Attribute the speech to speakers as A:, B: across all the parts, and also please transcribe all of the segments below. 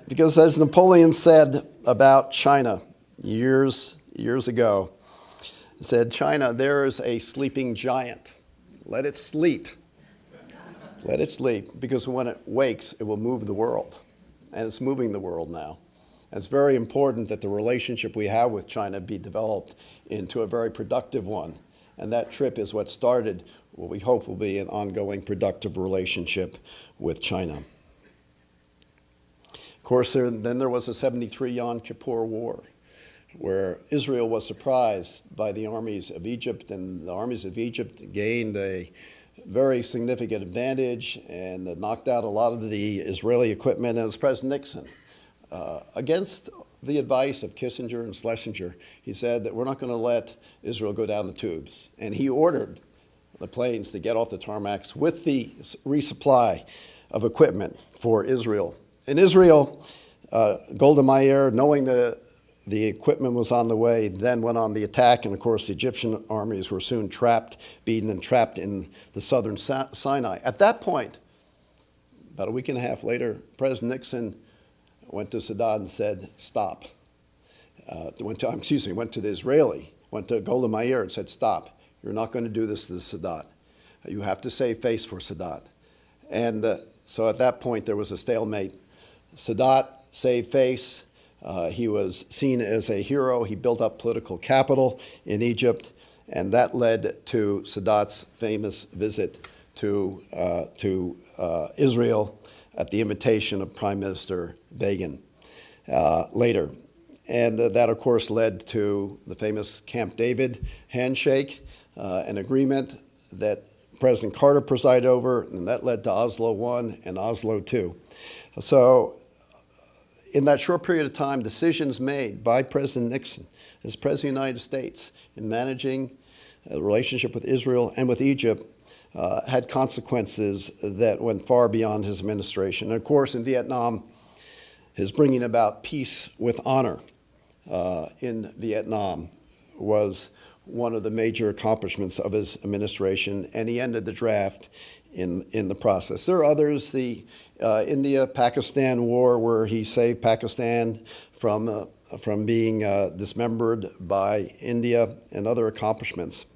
A: Because as Napoleon said about China years ago, he said, China, there is a sleeping giant. Let it sleep. Let it sleep, because when it wakes, it will move the world. And it's moving the world now. And it's very important that the relationship we have with China be developed into a very productive one. And that trip is what started what we hope will be an ongoing productive relationship with China. Of course, then there was the 73 Yom Kippur War, where Israel was surprised by the armies of Egypt, and the armies of Egypt gained a very significant advantage and knocked out a lot of the Israeli equipment. And it was President Nixon, against the advice of Kissinger and Schlesinger, he said that we're not going to let Israel go down the tubes. And he ordered the planes to get off the tarmacs with the resupply of equipment for Israel. In Israel, Golda Meir, knowing the equipment was on the way, then went on the attack, and of course the Egyptian armies were soon beaten and trapped in the southern Sinai. At that point, about a week and a half later, President Nixon went to Sadat and said, stop. Went to Golda Meir and said, stop. You're not going to do this to Sadat. You have to save face for Sadat. And so at that point, there was a stalemate. Sadat saved face. He was seen as a hero. He built up political capital in Egypt, and that led to Sadat's famous visit to Israel at the invitation of Prime Minister Begin later. And that, of course, led to the famous Camp David handshake, an agreement that President Carter presided over, and that led to Oslo I and Oslo II. So in that short period of time, decisions made by President Nixon as President of the United States in managing the relationship with Israel and with Egypt had consequences that went far beyond his administration. And of course, in Vietnam, his bringing about peace with honor in Vietnam was one of the major accomplishments of his administration, and he ended the draft in the process. There are others, the India-Pakistan war, where he saved Pakistan from being dismembered by India, and other accomplishments.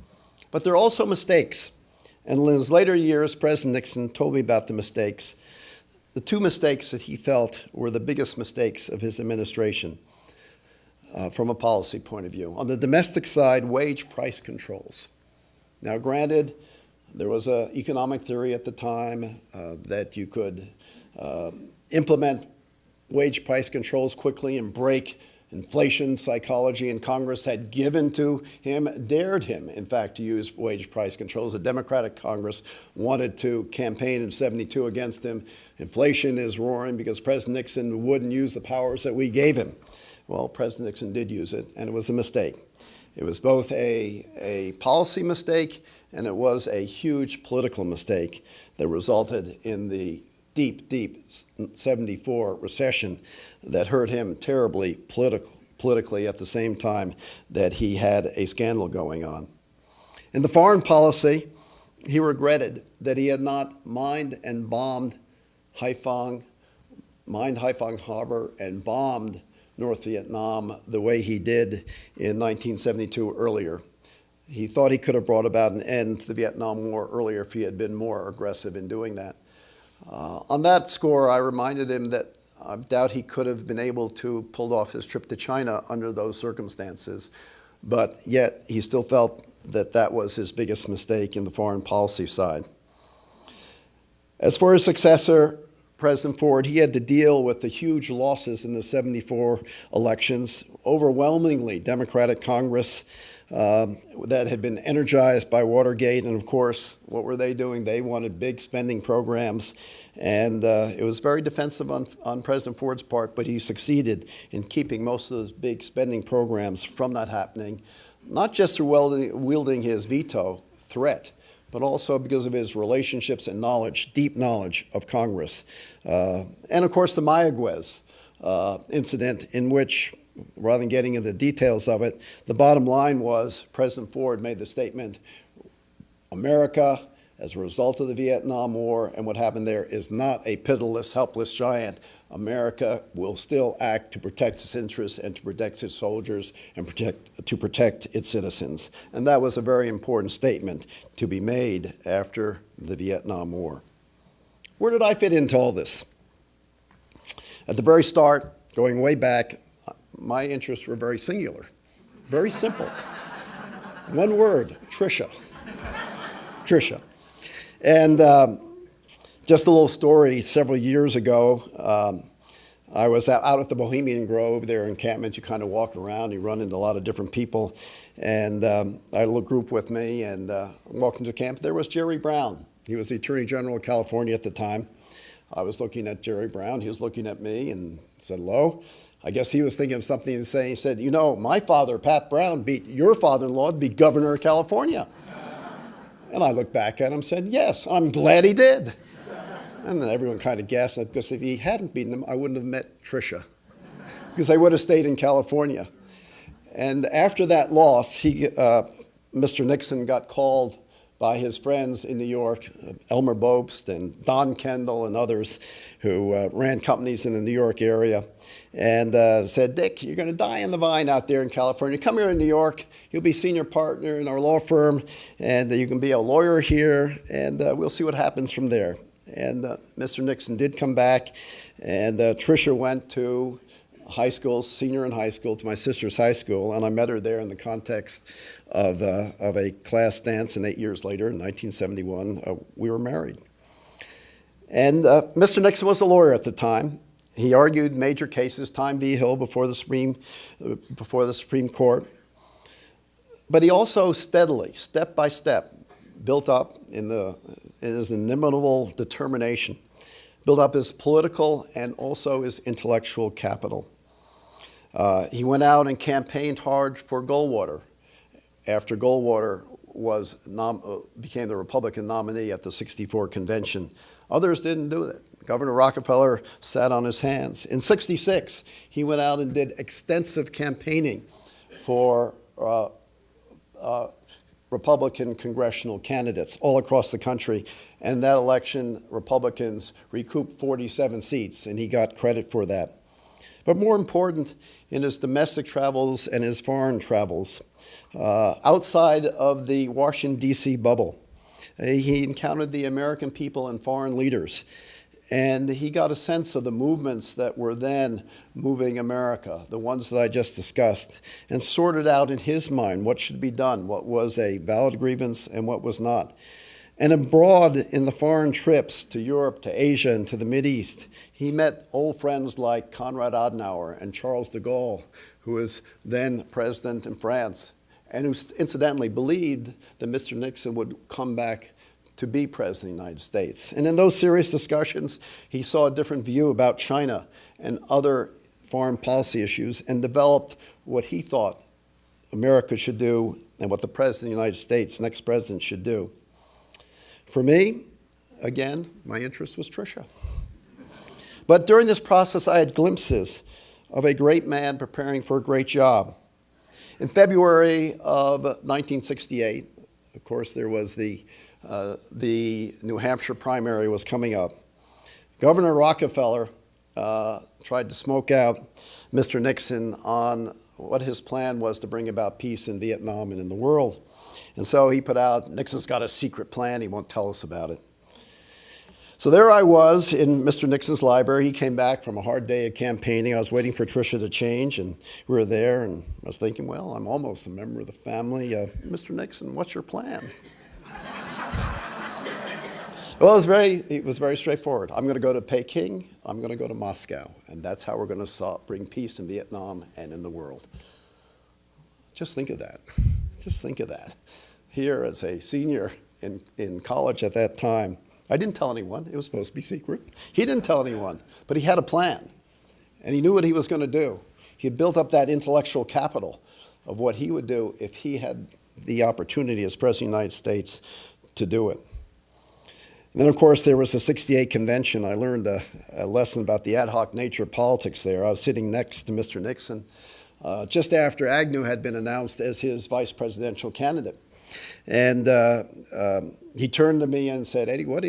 A: But there are also mistakes. And in his later years, President Nixon told me about the mistakes. The two mistakes that he felt were the biggest mistakes of his administration from a policy point of view. On the domestic side, wage price controls. Now, granted, there was an economic theory at the time that you could implement wage price controls quickly and break inflation psychology, and Congress had given to him, dared him, in fact, to use wage price controls. The Democratic Congress wanted to campaign in '72 against him. Inflation is roaring because President Nixon wouldn't use the powers that we gave him. Well, President Nixon did use it, and it was a mistake. It was both a policy mistake, and it was a huge political mistake that resulted in the deep '74 recession that hurt him terribly politically at the same time that he had a scandal going on. In the foreign policy, he regretted that he had not mined Haiphong Harbor and bombed North Vietnam the way he did in 1972 earlier. He thought he could have brought about an end to the Vietnam War earlier if he had been more aggressive in doing that. On that score, I reminded him that I doubt he could have been able to pull off his trip to China under those circumstances, but yet he still felt that that was his biggest mistake in the foreign policy side. As for his successor, President Ford, he had to deal with the huge losses in the '74 elections, overwhelmingly Democratic Congress that had been energized by Watergate. And of course, what were they doing? They wanted big spending programs. And it was very defensive on President Ford's part, but he succeeded in keeping most of those big spending programs from not happening, not just through wielding his veto threat, but also because of his relationships and knowledge, deep knowledge of Congress. And of course, the Mayaguez incident, in which, rather than getting into the details of it, the bottom line was President Ford made the statement, America, as a result of the Vietnam War and what happened there, is not a pitiless, helpless giant. America will still act to protect its interests and to protect its soldiers and to protect its citizens. And that was a very important statement to be made after the Vietnam War. Where did I fit into all this? At the very start, going way back, my interests were very singular, very simple. One word, Trisha. Trisha. And just a little story, several years ago, I was out at the Bohemian Grove there in encampment. You kind of walk around, you run into a lot of different people. And I had a little group with me, and walking to camp, there was Jerry Brown. He was the Attorney General of California at the time. I was looking at Jerry Brown. He was looking at me and said, hello. I guess he was thinking of something to say. He said, you know, my father, Pat Brown, beat your father-in-law to be governor of California. And I looked back at him and said, yes, I'm glad he did. And then everyone kind of gasped, because if he hadn't beaten him, I wouldn't have met Trisha, because I would have stayed in California. And after that loss, Mr. Nixon got called by his friends in New York, Elmer Bobst and Don Kendall and others who ran companies in the New York area, and said, Dick, you're going to die on the vine out there in California. Come here in New York. You'll be senior partner in our law firm, and you can be a lawyer here, and we'll see what happens from there. And Mr. Nixon did come back, and Trisha went to high school, senior in high school, to my sister's high school, and I met her there in the context of a class dance, and 8 years later, in 1971, we were married. And Mr. Nixon was a lawyer at the time. He argued major cases, Time v. Hill, before the Supreme Court. But he also steadily, step by step, built up in his inimitable determination, built up his political and also his intellectual capital. He went out and campaigned hard for Goldwater after Goldwater became the Republican nominee at the '64 convention. Others didn't do that. Governor Rockefeller sat on his hands. In '66, he went out and did extensive campaigning for Republican congressional candidates all across the country. And that election, Republicans recouped 47 seats, and he got credit for that. But more important, in his domestic travels and his foreign travels, outside of the Washington, D.C. bubble, he encountered the American people and foreign leaders. And he got a sense of the movements that were then moving America, the ones that I just discussed, and sorted out in his mind what should be done, what was a valid grievance and what was not. And abroad in the foreign trips to Europe, to Asia, and to the Mideast, he met old friends like Konrad Adenauer and Charles de Gaulle, who was then president in France, and who incidentally believed that Mr. Nixon would come back to be president of the United States. And in those serious discussions, he saw a different view about China and other foreign policy issues, and developed what he thought America should do and what the president of the United States, next president, should do. For me, again, my interest was Trisha. But during this process, I had glimpses of a great man preparing for a great job. In February of 1968, of course, there was the New Hampshire primary was coming up. Governor Rockefeller tried to smoke out Mr. Nixon on what his plan was to bring about peace in Vietnam and in the world. And so he put out, Nixon's got a secret plan, he won't tell us about it. So there I was in Mr. Nixon's library. He came back from a hard day of campaigning. I was waiting for Trisha to change, and we were there, and I was thinking, well, I'm almost a member of the family. Mr. Nixon, what's your plan? Well, it was very straightforward. I'm going to go to Peking, I'm going to go to Moscow, and that's how we're going to bring peace in Vietnam and in the world. Just think of that. Just think of that. Here as a senior in college at that time, I didn't tell anyone. It was supposed to be secret. He didn't tell anyone, but he had a plan, and he knew what he was going to do. He had built up that intellectual capital of what he would do if he had the opportunity as President of the United States to do it. And then, of course, there was the '68 convention. I learned a lesson about the ad hoc nature of politics there. I was sitting next to Mr. Nixon just after Agnew had been announced as his vice presidential candidate. And he turned to me and said, Eddie, what do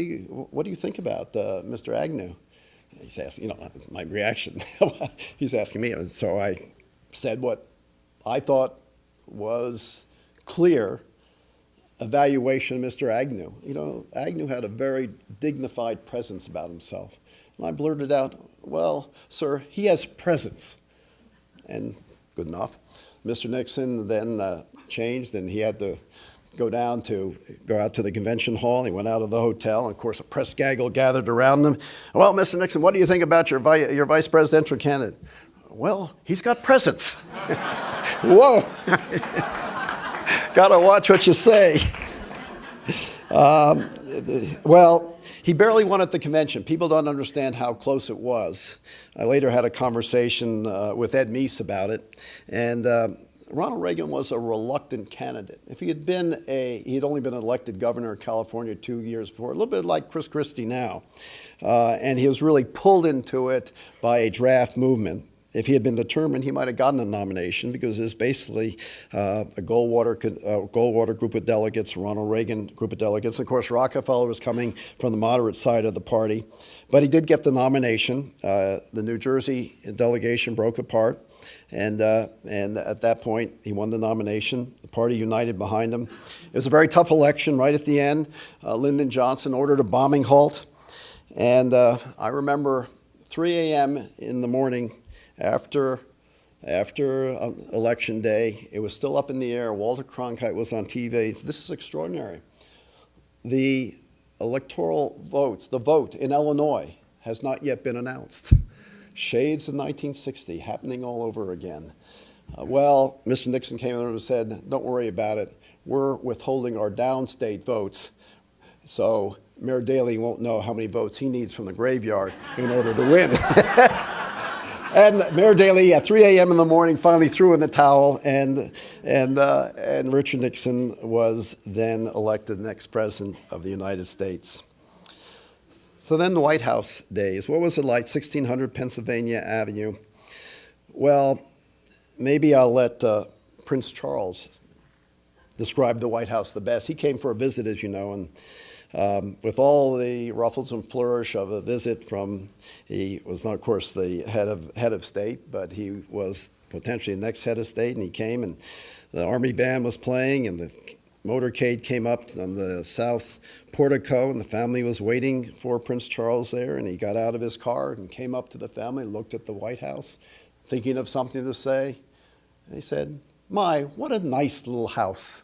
A: you think about Mr. Agnew? He's asking, my reaction. He's asking me. And so I said what I thought was clear evaluation of Mr. Agnew. Agnew had a very dignified presence about himself. And I blurted out, well, sir, he has presence. And good enough. Mr. Nixon then changed, and he had to go out to the convention hall. He went out of the hotel, and of course a press gaggle gathered around him. Well, Mr. Nixon, what do you think about your vice presidential candidate? Well, he's got presence. Whoa. Gotta watch what you say. Well, he barely won at the convention. People don't understand how close it was. I later had a conversation with Ed Meese about it, and Ronald Reagan was a reluctant candidate. If he had been he'd only been elected governor of California 2 years before, a little bit like Chris Christie now, and he was really pulled into it by a draft movement. If he had been determined, he might have gotten the nomination because there's basically a Goldwater group of delegates, a Ronald Reagan group of delegates. And of course, Rockefeller was coming from the moderate side of the party. But he did get the nomination. The New Jersey delegation broke apart. And at that point, he won the nomination. The party united behind him. It was a very tough election right at the end. Lyndon Johnson ordered a bombing halt. And I remember 3 a.m. in the morning, after Election Day, it was still up in the air. Walter Cronkite was on TV. This is extraordinary. The electoral votes, the vote in Illinois has not yet been announced. Shades of 1960 happening all over again. Well, Mr. Nixon came in and said, don't worry about it. We're withholding our downstate votes. So Mayor Daley won't know how many votes he needs from the graveyard in order to win. And Mayor Daley at 3 a.m. in the morning finally threw in the towel, and Richard Nixon was then elected next president of the United States. So then the White House days. What was it like, 1600 Pennsylvania Avenue? Well, maybe I'll let Prince Charles describe the White House the best. He came for a visit, as you know, and with all the ruffles and flourish of a visit from, he was not, of course, the head of state, but he was potentially the next head of state, and he came, and the Army band was playing, and the motorcade came up on the south portico, and the family was waiting for Prince Charles there, and he got out of his car and came up to the family, looked at the White House, thinking of something to say, and he said, "My, what a nice little house."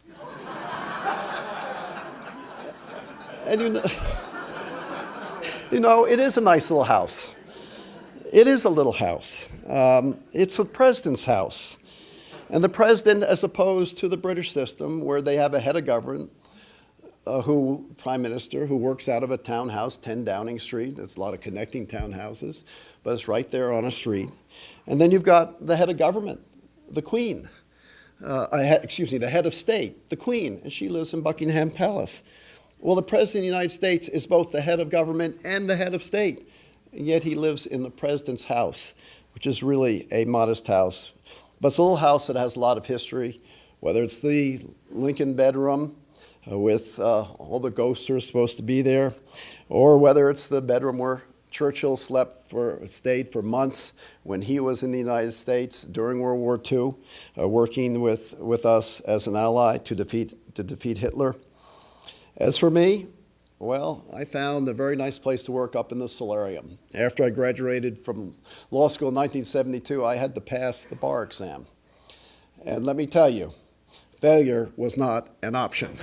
A: And it is a nice little house. It is a little house. It's the president's house. And the president, as opposed to the British system, where they have a head of government, prime minister, who works out of a townhouse, 10 Downing Street. There's a lot of connecting townhouses, but it's right there on a street. And then you've got the head of government, the Queen. The head of state, the Queen, and she lives in Buckingham Palace. Well, the President of the United States is both the head of government and the head of state, and yet he lives in the President's house, which is really a modest house. But it's a little house that has a lot of history, whether it's the Lincoln bedroom with all the ghosts are supposed to be there, or whether it's the bedroom where Churchill stayed for months when he was in the United States during World War II, working with us as an ally to defeat Hitler. As for me, well, I found a very nice place to work up in the solarium. After I graduated from law school in 1972, I had to pass the bar exam. And let me tell you, failure was not an option.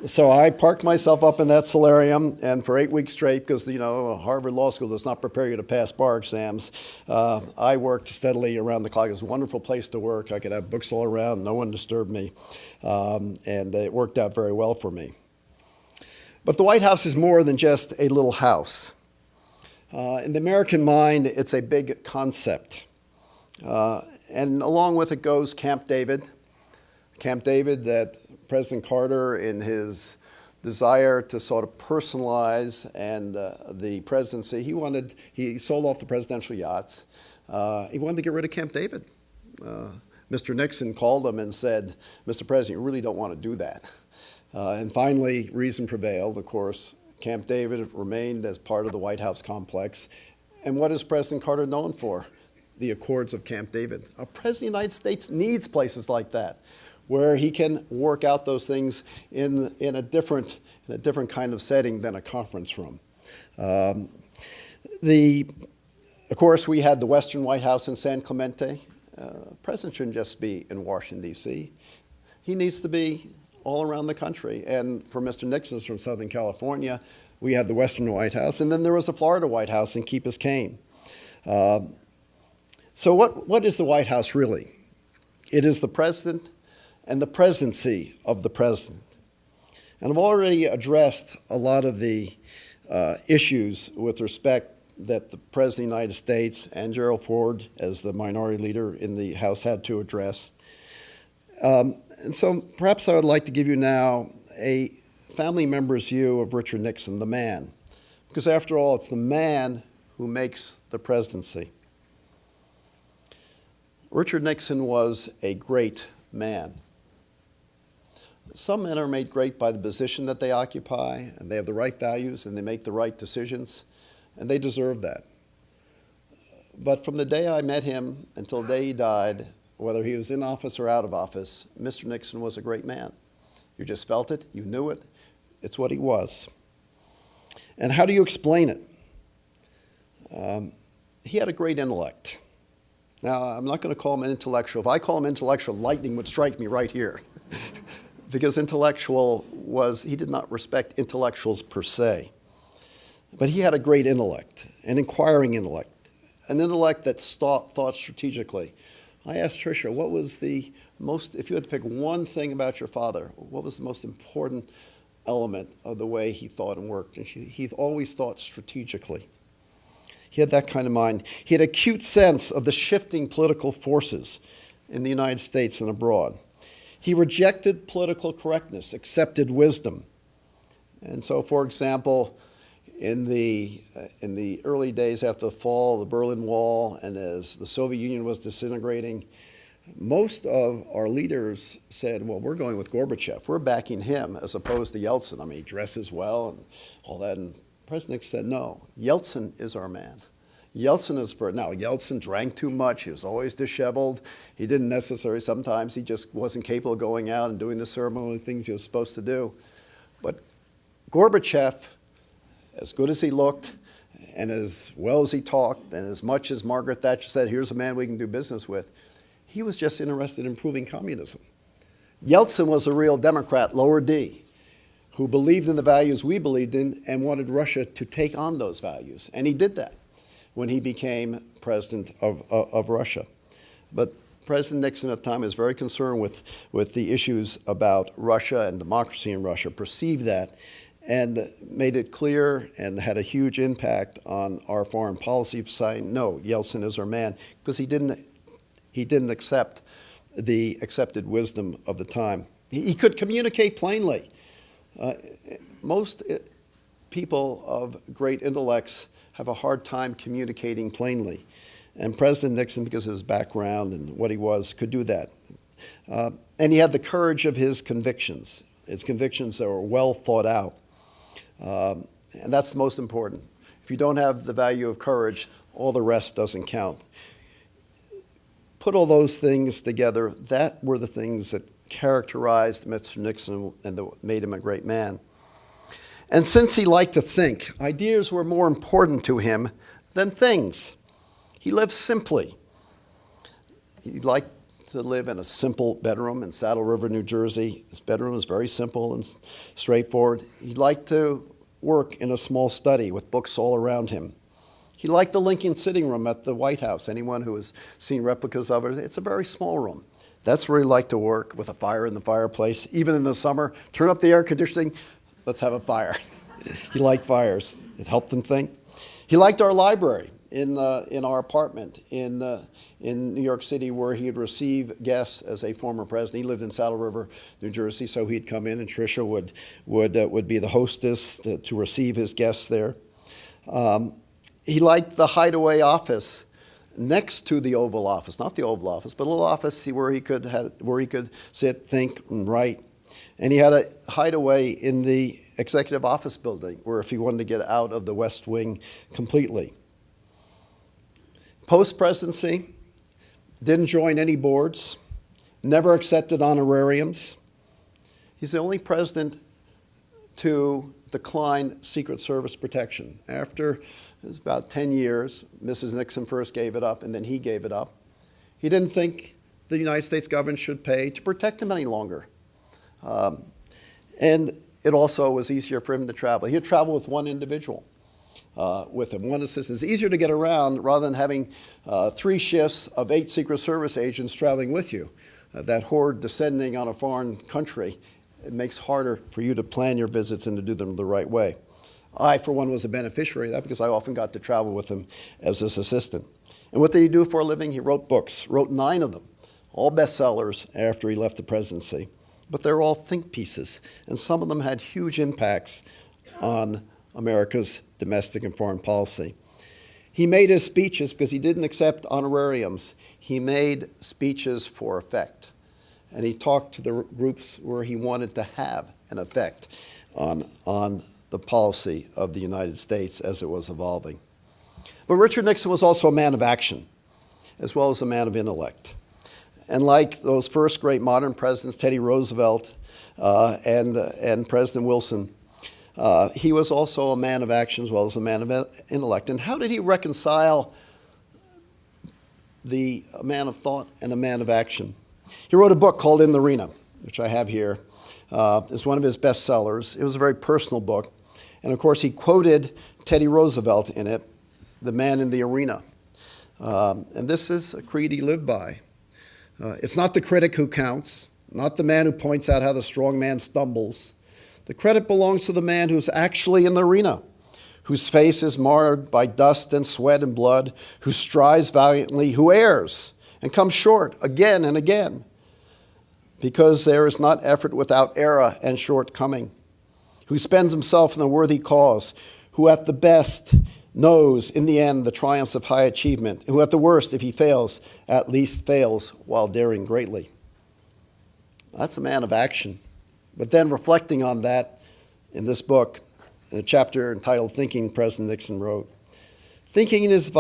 A: So I parked myself up in that solarium, and for 8 weeks straight, because Harvard Law School does not prepare you to pass bar exams, I worked steadily around the clock. It was a wonderful place to work. I could have books all around, no one disturbed me, and it worked out very well for me. But the White House is more than just a little house. In the American mind, it's a big concept. And along with it goes Camp David. Camp David that President Carter, in his desire to sort of personalize the presidency, he sold off the presidential yachts. He wanted to get rid of Camp David. Mr. Nixon called him and said, "Mr. President, you really don't want to do that." And finally, reason prevailed. Of course, Camp David remained as part of the White House complex. And what is President Carter known for? The Accords of Camp David. A president of the United States needs places like that, where he can work out those things in a different kind of setting than a conference room. Of course, we had the Western White House in San Clemente. President shouldn't just be in Washington, D.C. He needs to be all around the country. And for Mr. Nixon from Southern California, we had the Western White House, and then there was the Florida White House in Key Biscayne. So what is the White House really? It is the president and the presidency of the president. And I've already addressed a lot of the issues with respect that the President of the United States and Gerald Ford, as the minority leader in the House, had to address. And so perhaps I would like to give you now a family member's view of Richard Nixon, the man. Because after all, it's the man who makes the presidency. Richard Nixon was a great man. Some men are made great by the position that they occupy, and they have the right values, and they make the right decisions, and they deserve that. But from the day I met him until the day he died, whether he was in office or out of office, Mr. Nixon was a great man. You just felt it, you knew it, it's what he was. And how do you explain it? He had a great intellect. Now, I'm not going to call him an intellectual. If I call him intellectual, lightning would strike me right here. Because he did not respect intellectuals per se. But he had a great intellect, an inquiring intellect, an intellect that thought strategically. I asked Trisha, what was the most, if you had to pick one thing about your father, what was the most important element of the way he thought and worked? And he always thought strategically. He had that kind of mind. He had an acute sense of the shifting political forces in the United States and abroad. He rejected political correctness, accepted wisdom. And so, for example, in the early days after the fall of the Berlin Wall and as the Soviet Union was disintegrating, most of our leaders said, well, we're going with Gorbachev. We're backing him as opposed to Yeltsin. I mean, he dresses well and all that. And President Nixon said, no, Yeltsin is our man. Yeltsin is, now Yeltsin drank too much, he was always disheveled, he didn't necessarily, sometimes he just wasn't capable of going out and doing the ceremonial things he was supposed to do. But Gorbachev, as good as he looked, and as well as he talked, and as much as Margaret Thatcher said, here's a man we can do business with, he was just interested in improving communism. Yeltsin was a real Democrat, lower D, who believed in the values we believed in and wanted Russia to take on those values. And he did that when he became president of Russia. But President Nixon at the time was very concerned with the issues about Russia and democracy in Russia, perceived that, and made it clear and had a huge impact on our foreign policy, saying, no, Yeltsin is our man, because he didn't accept the accepted wisdom of the time. He could communicate plainly. Most people of great intellects have a hard time communicating plainly. And President Nixon, because of his background and what he was, could do that. And he had the courage of his convictions that were well thought out. And that's the most important. If you don't have the value of courage, all the rest doesn't count. Put all those things together, that were the things that characterized Mr. Nixon and that made him a great man. And since he liked to think, ideas were more important to him than things. He lived simply. He liked to live in a simple bedroom in Saddle River, New Jersey. His bedroom was very simple and straightforward. He liked to work in a small study with books all around him. He liked the Lincoln sitting room at the White House. Anyone who has seen replicas of it, it's a very small room. That's where he liked to work, with a fire in the fireplace. Even in the summer, turn up the air conditioning, let's have a fire. He liked fires. It helped him think. He liked our library in our apartment in New York City, where he'd receive guests as a former president. He lived in Saddle River, New Jersey, so he'd come in, and Trisha would be the hostess to receive his guests there. He liked the hideaway office next to the Oval Office, not the Oval Office, but a little office where he could sit, think, and write. And he had a hideaway in the executive office building, or if he wanted to get out of the West Wing completely. Post-presidency, didn't join any boards, never accepted honorariums. He's the only president to decline Secret Service protection. After it was about 10 years, Mrs. Nixon first gave it up, and then he gave it up. He didn't think the United States government should pay to protect him any longer. And it also was easier for him to travel. He'd travel with one individual with him, one assistant. It's easier to get around rather than having 3 shifts of 8 Secret Service agents traveling with you. That horde descending on a foreign country, it makes it harder for you to plan your visits and to do them the right way. I, for one, was a beneficiary of that because I often got to travel with him as his assistant. And what did he do for a living? He wrote books, wrote 9 of them, all bestsellers after he left the presidency. But they're all think pieces, and some of them had huge impacts on America's domestic and foreign policy. He made his speeches because he didn't accept honorariums. He made speeches for effect, and he talked to the groups where he wanted to have an effect on the policy of the United States as it was evolving. But Richard Nixon was also a man of action, as well as a man of intellect. And like those first great modern presidents, Teddy Roosevelt and President Wilson, he was also a man of action as well as a man of intellect. And how did he reconcile a man of thought and a man of action? He wrote a book called In the Arena, which I have here. It's one of his bestsellers. It was a very personal book. And of course, he quoted Teddy Roosevelt in it, the man in the arena. And this is a creed he lived by. It's not the critic who counts, not the man who points out how the strong man stumbles. The credit belongs to the man who's actually in the arena, whose face is marred by dust and sweat and blood, who strives valiantly, who errs and comes short again and again, because there is not effort without error and shortcoming, who spends himself in a worthy cause, who at the best knows in the end the triumphs of high achievement, who at the worst, if he fails, at least fails while daring greatly. That's a man of action. But then reflecting on that in this book, in a chapter entitled Thinking, President Nixon wrote, thinking is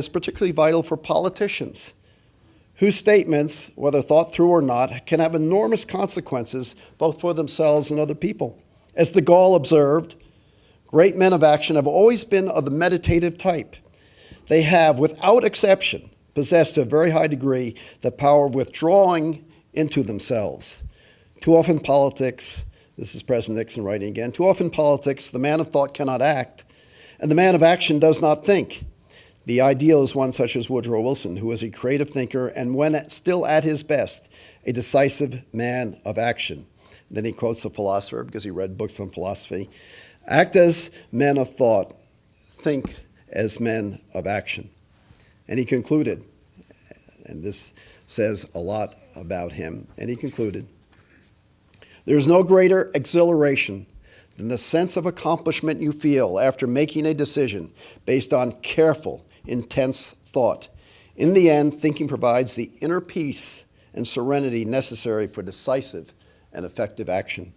A: particularly vital for politicians, whose statements, whether thought through or not, can have enormous consequences both for themselves and other people. As de Gaulle observed, great men of action have always been of the meditative type. They have, without exception, possessed to a very high degree the power of withdrawing into themselves. Too often politics, this is President Nixon writing again, too often politics, the man of thought cannot act, and the man of action does not think. The ideal is one such as Woodrow Wilson, who was a creative thinker and when still at his best, a decisive man of action. Then he quotes a philosopher because he read books on philosophy. Act as men of thought, think as men of action. And he concluded, and this says a lot about him, and he concluded, there is no greater exhilaration than the sense of accomplishment you feel after making a decision based on careful, intense thought. In the end, thinking provides the inner peace and serenity necessary for decisive and effective action.